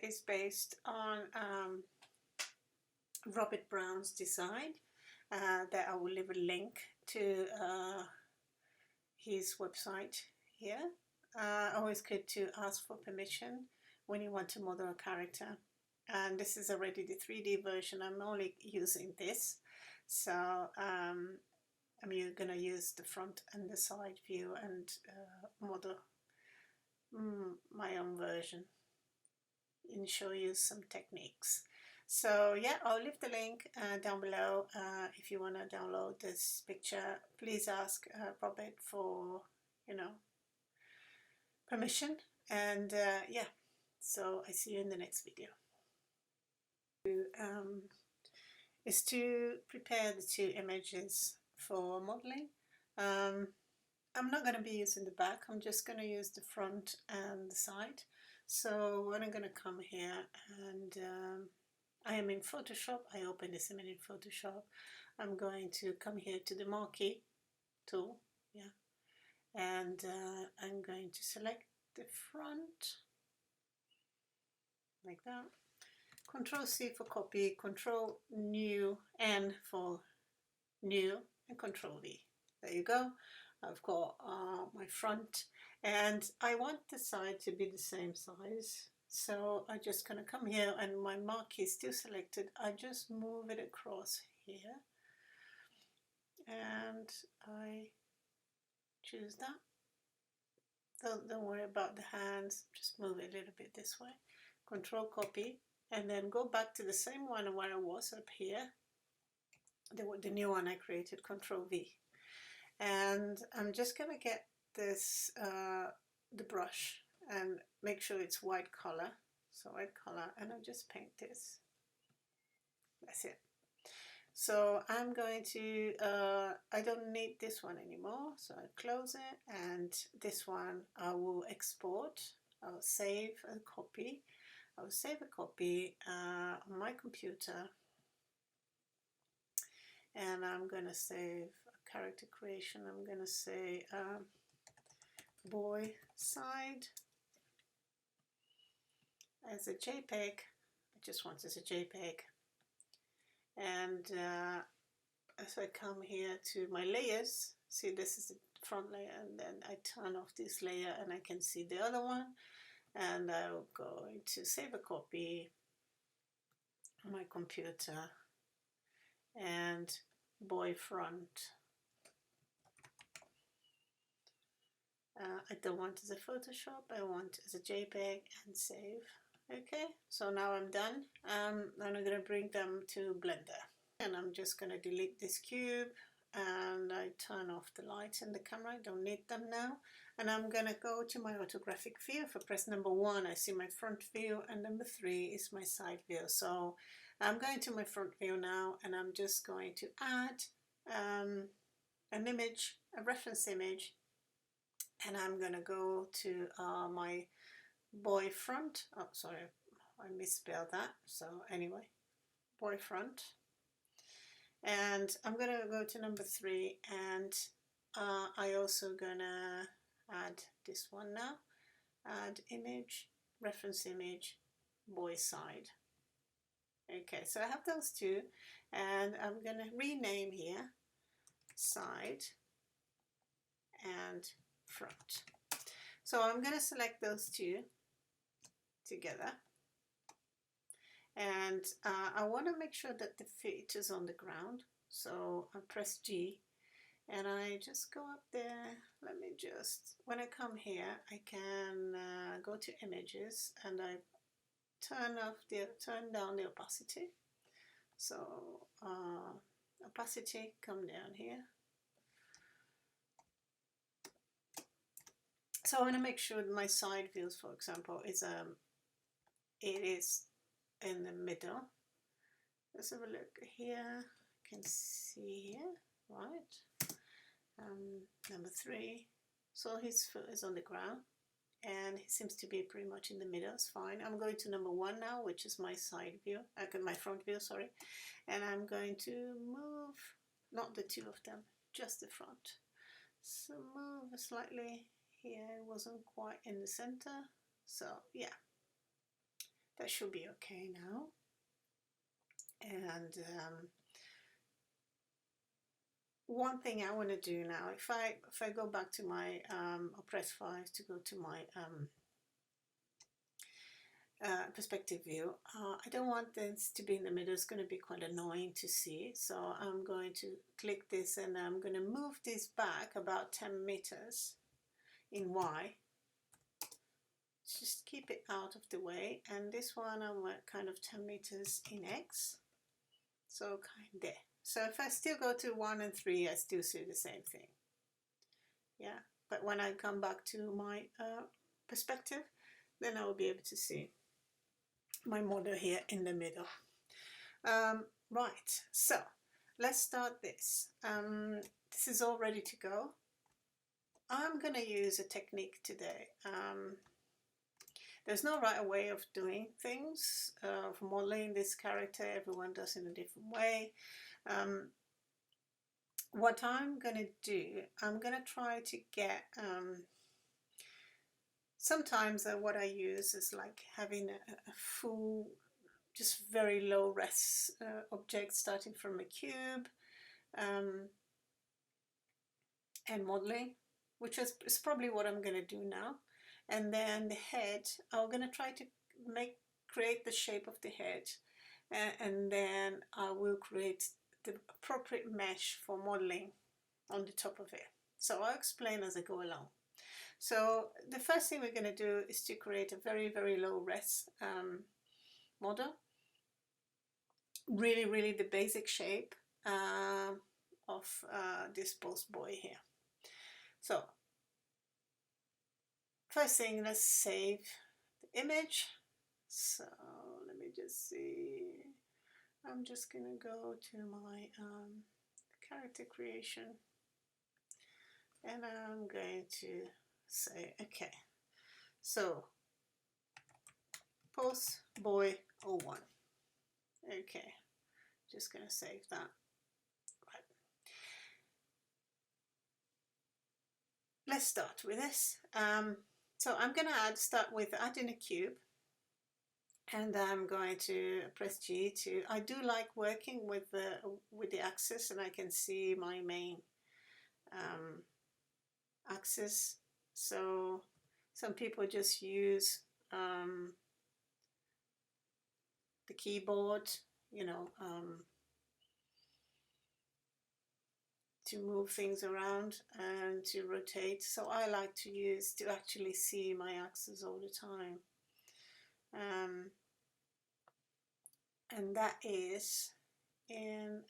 is based on Robert Brown's design that I will leave a link to his website here. Always good to ask for permission when you want to model a character. And this is already the 3D version. I'm only using this. So I'm going to use the front and the side view and model my own version and show you some techniques. So yeah, I'll leave the link down below. If you want to download this picture, please ask Robert for, permission. And yeah, so I see you in the next video. Is to prepare the two images for modeling. I'm not going to be using the back, I'm just going to use the front and the side. So when I'm going to come here and I am in Photoshop, I open this image in Photoshop. I'm going to come here to the marquee tool, yeah, and I'm going to select the front like that. Control C for copy, Control New N for new, and Control V. There you go. I've got my front, and I want the side to be the same size. So I'm just going to come here, and my marquee is still selected. I just move it across here, and I choose that. Don't worry about the hands, just move it a little bit this way. Control copy, and then go back to the same one where I was up here, the new one I created, Control V. And I'm just going to get this, the brush, and make sure it's white color. So white color, and I'll just paint this. That's it. So I'm going to, I don't need this one anymore, so I close it, and this one I will export. I'll save a copy. I'll save a copy on my computer, and I'm going to save a character creation. I'm going to say boy side as a JPEG. I just want as a JPEG. And as I come here to my layers, see, this is the front layer, and then I turn off this layer and I can see the other one. And I'm going to save a copy on my computer, and boy front. I don't want as a Photoshop, I want as a JPEG, and save. Okay, so now I'm done. And I'm going to bring them to Blender. And I'm just going to delete this cube, and I turn off the lights in the camera. I don't need them now. And I'm going to go to my orthographic view. If I press number 1, I see my front view, and number 3 is my side view. So I'm going to my front view now, and I'm just going to add an image, a reference image, and I'm going to go to my boy front. Oh, sorry, I misspelled that. So anyway, boy front. And I'm going to go to number 3, and I also going to add this one now. Add image, reference image, boy side. Okay, so I have those two, and I'm going to rename here side and front. So I'm going to select those two together, and I want to make sure that the feet is on the ground. So I press G, and I just go up there. Let me just, when I come here, I can go to images, and I turn down the opacity. So opacity, come down here. So I want to make sure that my side views, for example, is it is in the middle. Let's have a look here. You can see here, right? Number 3. So his foot is on the ground, and he seems to be pretty much in the middle. It's fine. I'm going to number 1 now, which is my side view. My front view, sorry. And I'm going to move, not the two of them, just the front. So move slightly here. It wasn't quite in the center. So yeah. That should be okay now. And one thing I want to do now, if I go back to my Press 5 to go to my perspective view, I don't want this to be in the middle. It's going to be quite annoying to see, so I'm going to click this and I'm going to move this back about 10 meters in Y. Just keep it out of the way, and this one I'm kind of 10 meters in X, so kind of there. So if I still go to 1 and 3, I still see the same thing. Yeah, but when I come back to my perspective, then I will be able to see my model here in the middle. Right, so let's start this. This is all ready to go. I'm going to use a technique today. There's no right way of doing things. For modeling this character, everyone does it in a different way. What I'm going to do, I'm going to try to get, sometimes what I use is like having a full, just very low res object starting from a cube, and modeling, which is probably what I'm going to do now. And then the head, I'm going to try to create the shape of the head, and then I will create the appropriate mesh for modeling on the top of it. So I'll explain as I go along. So the first thing we're going to do is to create a very, very low res model. Really the basic shape of this post boy here. So first thing, let's save the image. So let me just see. I'm just gonna go to my character creation, and I'm going to say, okay, so post boy 01. Okay, just gonna save that. Right. Let's start with this. So I'm gonna start with adding a cube, and I'm going to press G to, I do like working with the axis, and I can see my main axis. So some people just use the keyboard, you know, to move things around and to rotate. So I like to use to actually see my axis all the time. And that is in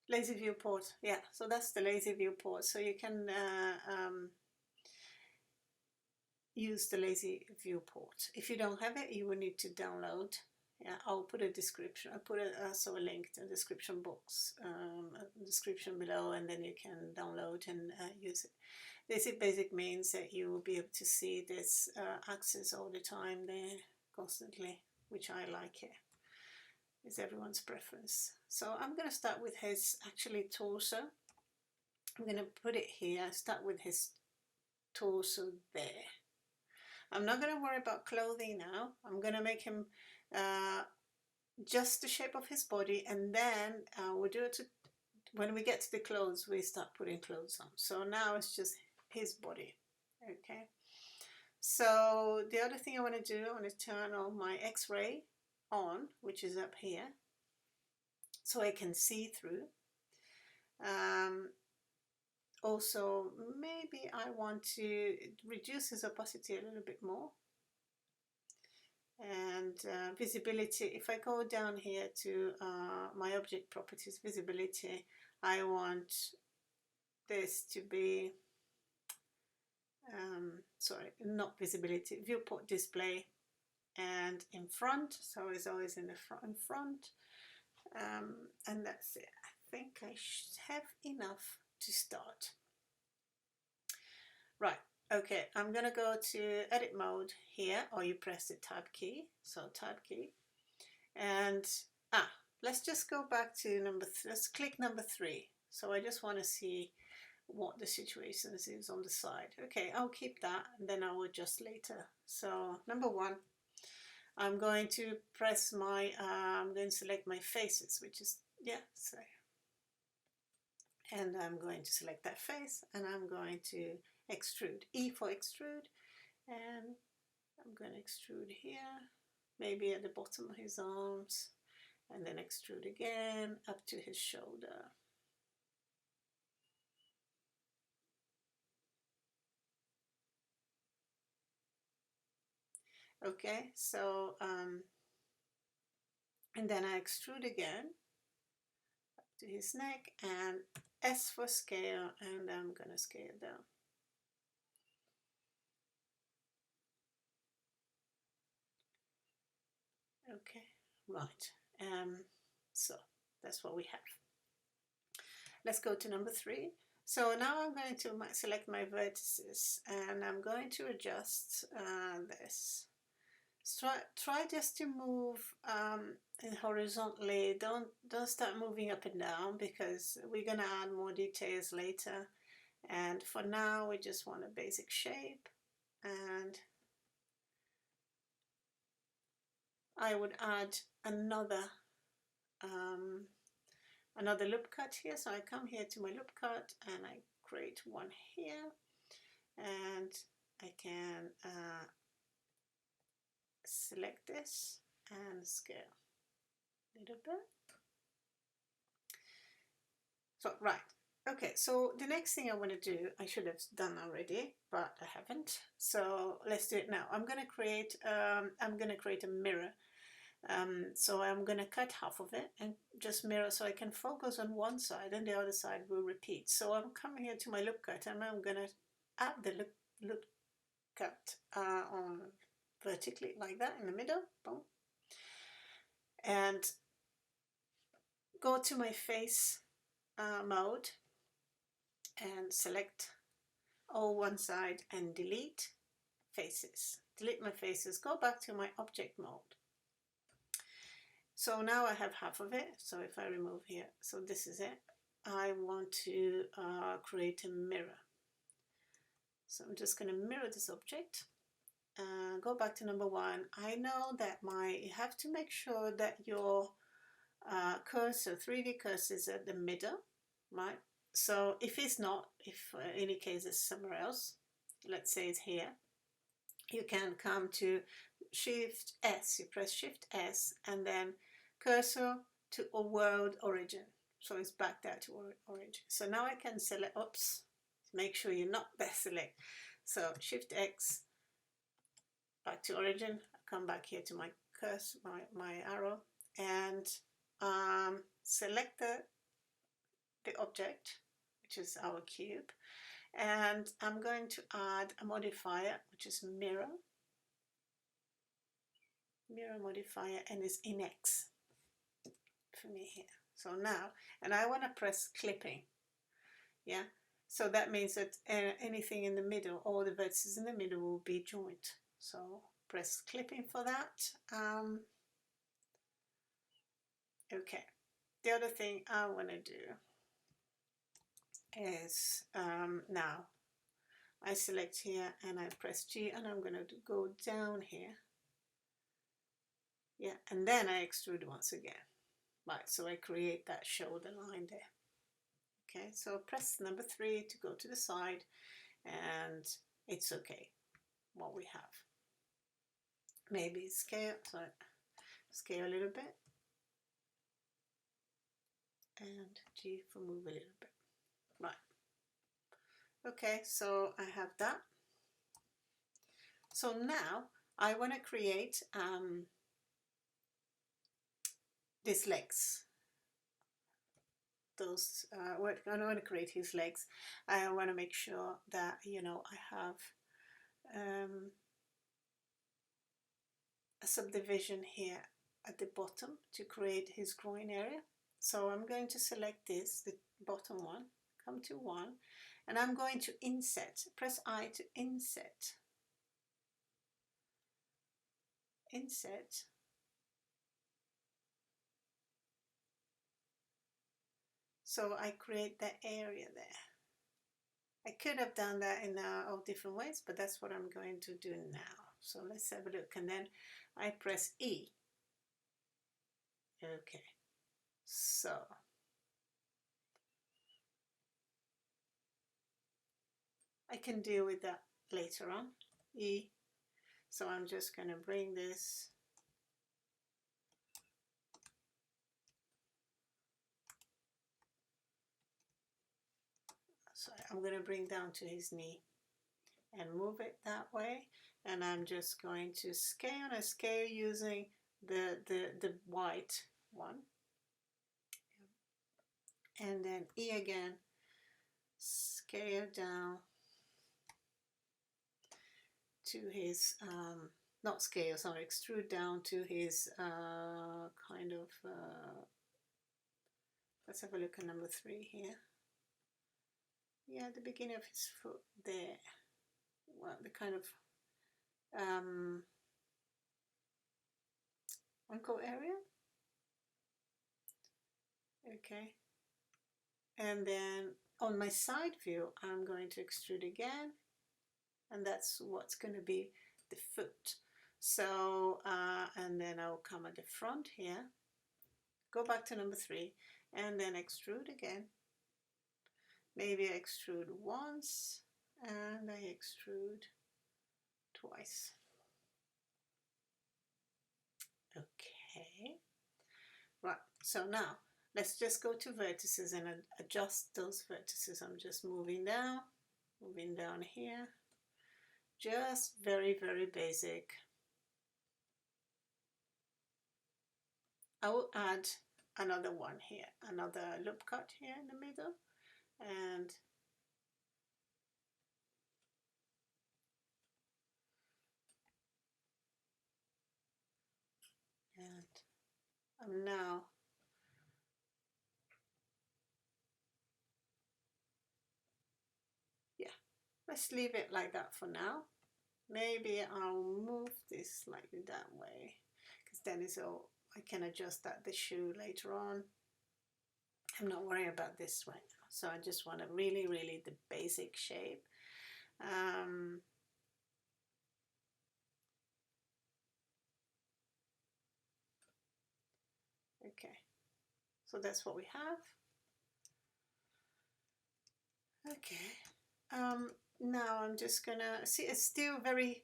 lazy viewport. Yeah, so that's the lazy viewport. So you can use the lazy viewport. If you don't have it, you will need to download. Yeah, I'll put a description. I'll put also a link to the description box, description below, and then you can download and use it. Basic means that you will be able to see this axis all the time there, constantly, which I like it. It's everyone's preference. So I'm going to start with his actually torso. I'm going to put it here, start with his torso there. I'm not going to worry about clothing now. I'm going to make him just the shape of his body, and then we'll do it when we get to the clothes, we start putting clothes on. So now it's just his body. Okay, so the other thing I want to do, I want to turn on my X-ray on, which is up here, so I can see through. Also, maybe I want to reduce his opacity a little bit more. And visibility, if I go down here to my object properties, visibility, I want this to be, sorry, not visibility, viewport display, and in front, so it's always in the front, and that's it. I think I should have enough to start. Right, okay, I'm gonna go to edit mode here, or you press the tab key, so tab key, and let's just go back to let's click number 3. So I just want to see what the situation is on the side. Okay, I'll keep that and then I'll adjust later. So number one, I'm going to press my, I'm going to select my faces, which is, yeah, so. And I'm going to select that face and I'm going to extrude, E for extrude, and I'm going to extrude here, maybe at the bottom of his arms, and then extrude again up to his shoulder. Okay, so and then I extrude again up to his neck, and S for scale, and I'm gonna scale down. Okay, right. So that's what we have. Let's go to number 3. So now I'm going to select my vertices, and I'm going to adjust this. Try just to move horizontally. Don't start moving up and down, because we're going to add more details later. And for now, we just want a basic shape. And I would add another loop cut here. So I come here to my loop cut and I create one here, and I can select this and scale a little bit. So right, okay, so the next thing I want to do, I should have done already, but I haven't. So let's do it now. I'm going to create a mirror. So I'm going to cut half of it and just mirror, so I can focus on one side and the other side will repeat. So I'm coming here to my loop cut and I'm going to add the loop cut on vertically like that in the middle. Boom. And go to my face mode and select all one side and delete faces. Delete my faces, go back to my object mode. So now I have half of it. So if I remove here, so this is it. I want to create a mirror. So I'm just going to mirror this object. Go back to number 1. I know that you have to make sure that your cursor, 3D cursor, is at the middle, right? So if it's not, if in any case it's somewhere else, let's say it's here, you can come to Shift S, you press Shift S and then cursor to a world origin. So it's back there to origin. So now I can select, oops, make sure you're not there select. So Shift X, back to origin, come back here to my cursor, my arrow, and select the object, which is our cube, and I'm going to add a modifier, which is mirror modifier, and it's in X for me here. So now, and I want to press clipping, yeah, so that means that anything in the middle, all the vertices in the middle will be joined. So press clipping for that. Okay, the other thing I want to do is now I select here and I press G, and I'm going to go down here, yeah, and then I extrude once again, right? So I create that shoulder line there. Okay, so press number 3 to go to the side, and it's okay what we have. Maybe scale, so scale a little bit, and G for move a little bit, right? Okay, so I have that. So now I want to create these legs. Those I want to create his legs. I want to make sure that, you know, I have a subdivision here at the bottom to create his groin area. So I'm going to select this, the bottom one, come to 1, and I'm going to inset, press I to inset. Inset. So I create that area there. I could have done that in all different ways, but that's what I'm going to do now. So let's have a look, and then I press E. Okay, so I can deal with that later on. E. So I'm just going to bring this. So I'm going to bring down to his knee and move it that way. And I'm just going to scale on a scale using the white one. And then E again, scale down to his, not scale, sorry, extrude down to his kind of, let's have a look at number 3 here. Yeah, the beginning of his foot there. Well, the kind of ankle area. Okay. And then on my side view, I'm going to extrude again. And that's what's going to be the foot. So, and then I'll come at the front here. Go back to number 3. And then extrude again. Maybe I extrude once. And I extrude twice. Okay. Right. So now, let's just go to vertices and adjust those vertices. I'm just moving down here. Just very, very basic. I will add another one here, another loop cut here in the middle. And I'm now let's leave it like that for now. Maybe I'll move this slightly that way, because then it's all, I can adjust that the shoe later on. I'm not worried about this right now. So I just want a really, really the basic shape. Okay, so that's what we have. Okay, now I'm just gonna see, it's still very,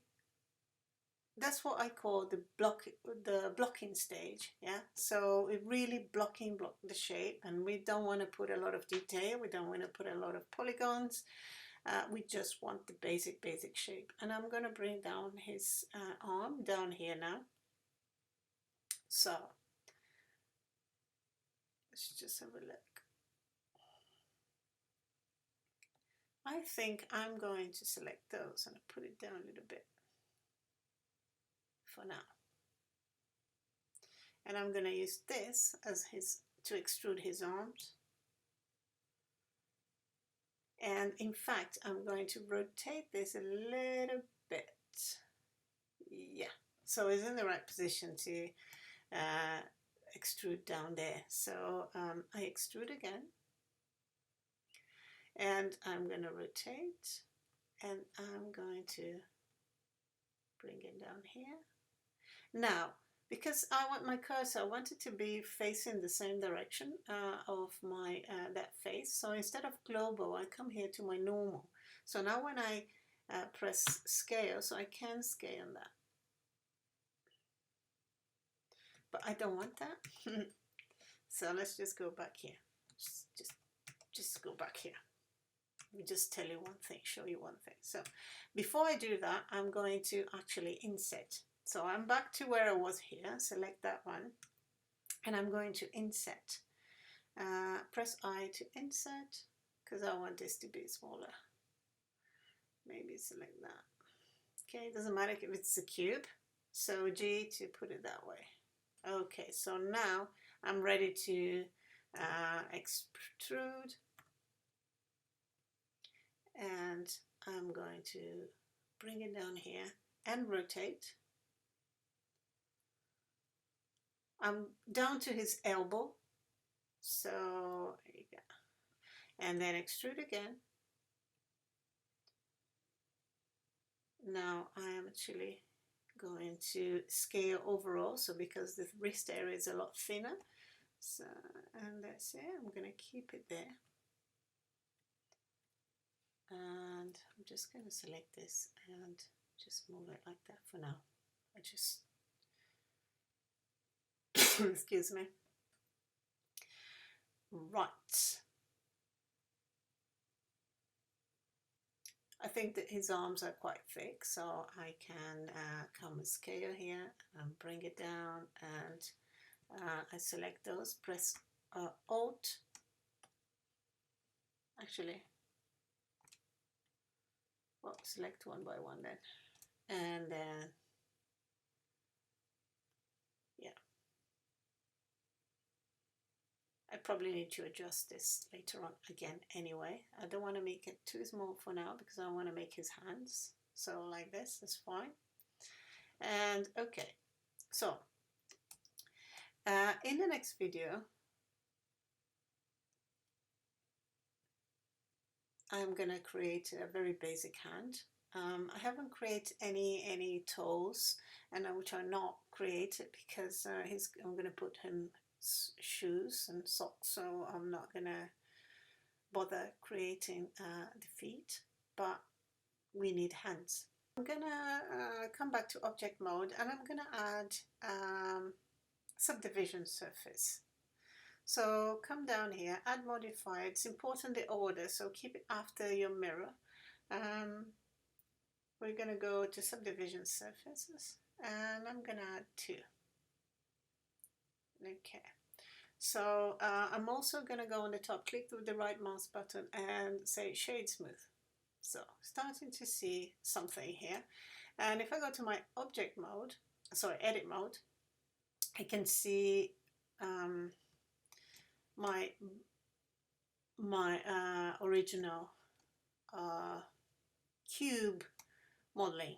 that's what I call the blocking stage. Yeah, so it really block the shape, and we don't want to put a lot of detail, we don't want to put a lot of polygons. We just want the basic shape. And I'm going to bring down his arm down here now. So let's just have a look. I think I'm going to select those and put it down a little bit for now. And I'm going to use this as to extrude his arms. And in fact, I'm going to rotate this a little bit. Yeah, so it's in the right position to extrude down there. So I extrude again. And I'm going to rotate, and I'm going to bring it down here. Now, because I want my cursor, I want it to be facing the same direction of my that face. So instead of global, I come here to my normal. So now when I press scale, so I can scale that. But I don't want that. So let's just go back here. Just go back here. Let me just tell you one thing, show you one thing. So before I do that, I'm going to actually inset. So I'm back to where I was here, select that one, and I'm going to inset. Press I to inset, because I want this to be smaller. Maybe select that. Okay, it doesn't matter if it's a cube. So G to put it that way. Okay, so now I'm ready to extrude. And I'm going to bring it down here and rotate. I'm down to his elbow, so there you go. And then extrude again. now I am actually going to scale overall, so because the wrist area is a lot thinner, so, and that's it. I'm going to keep it there, and I'm just going to select this and just move it like that for now. I just excuse me. Right, I think that his arms are quite thick, so I can come with scale here and bring it down, and I select those, press Alt, actually, well, select one by one then, and then yeah, I probably need to adjust this later on again anyway. I don't want to make it too small for now because I want to make his hands, so like this is fine. And okay, so in the next video I'm gonna create a very basic hand. I haven't created any toes, and which are not created because I'm gonna put him shoes and socks, so I'm not gonna bother creating the feet, but we need hands. I'm gonna come back to object mode, and I'm gonna add subdivision surface. So come down here, add modifier. It's important the order, so keep it after your mirror. We're going to go to subdivision surfaces, and I'm going to add 2. Okay, so I'm also going to go on the top, click with the right mouse button and say shade smooth. So starting to see something here, and if I go to my object mode, sorry, edit mode, I can see my original cube modeling,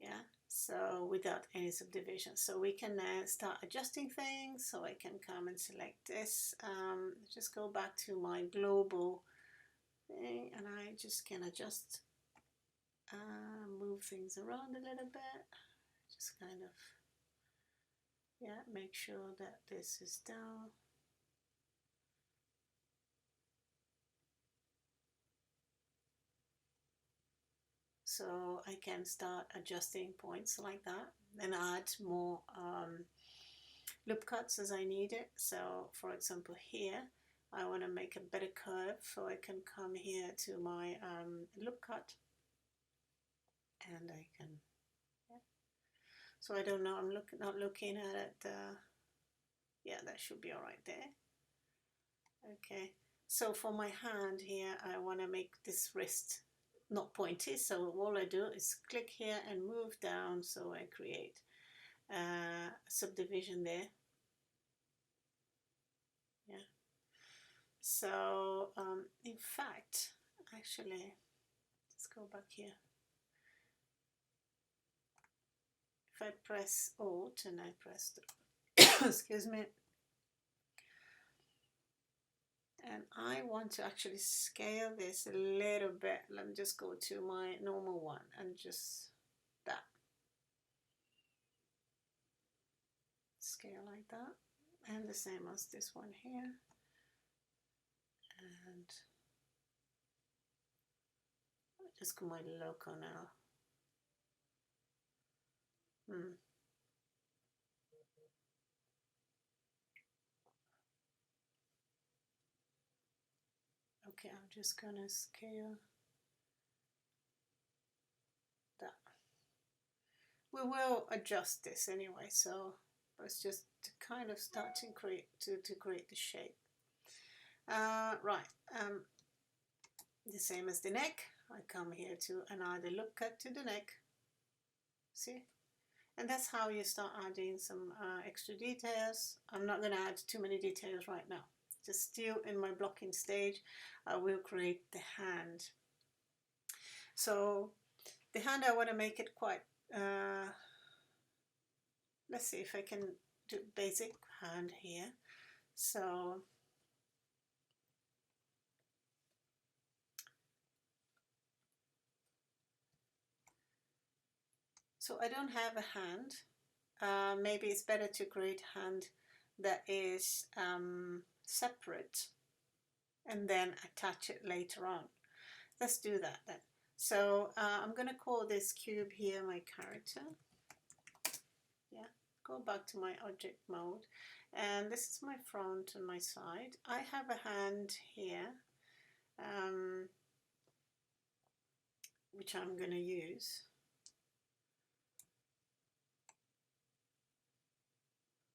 yeah, so without any subdivision. So we can start adjusting things. So I can come and select this, just go back to my global thing, and I just can adjust, move things around a little bit, just kind of, yeah, make sure that this is down. So I can start adjusting points like that and add more loop cuts as I need it. So for example here, I want to make a better curve, so I can come here to my loop cut, and I can, yeah. So I don't know, I'm not looking at it, yeah, that should be all right there. Okay, so for my hand here, I want to make this wrist not pointy, so all I do is click here and move down, so I create a subdivision there. Yeah, so in fact, actually, let's go back here. If I press Alt and I press the excuse me, and I want to actually scale this a little bit, let me just go to my normal one and just that, scale like that, and the same as this one here, and just go my logo now. Okay, I'm just gonna scale that. We will adjust this anyway, so it's just to kind of start to create the shape. Right, the same as the neck. I come here to and add a loop cut to the neck. See? And that's how you start adding some extra details. I'm not going to add too many details right now. Just still in my blocking stage, I will create the hand. So the hand, I want to make it quite, let's see if I can do basic hand here. So So I don't have a hand. Maybe it's better to create a hand that is separate and then attach it later on. Let's do that then. So I'm going to call this cube here my character. Yeah, go back to my object mode. And this is my front and my side. I have a hand here, which I'm going to use.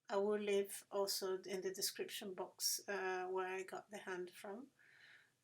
I will leave also in the description box where I got the hand from.